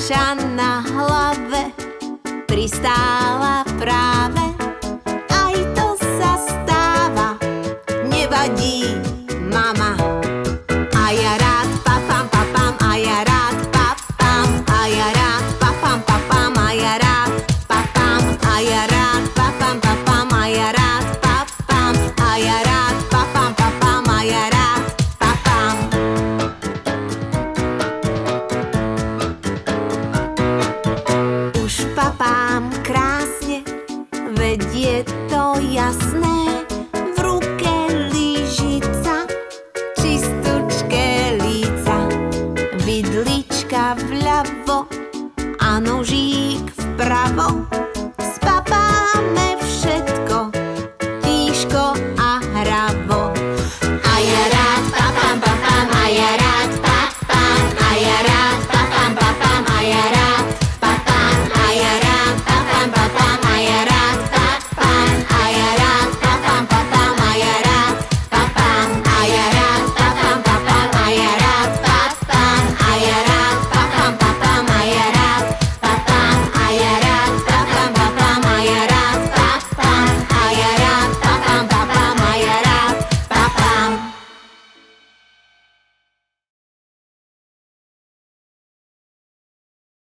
Kaša na hlave pristála práve. Aj to sa stáva, nevadí, mama. A ja rád papám, papám, a ja rád papám, a ja rád papám, papám, a ja rád papám, a ja rád papám, papám, a ja rád papám, a ja rád papám, papám, a ja rád papám. Už papám krásne, veď je to jasné. V ruke lyžica, čistúčké líca, vidlička vľavo a nožík vpravo.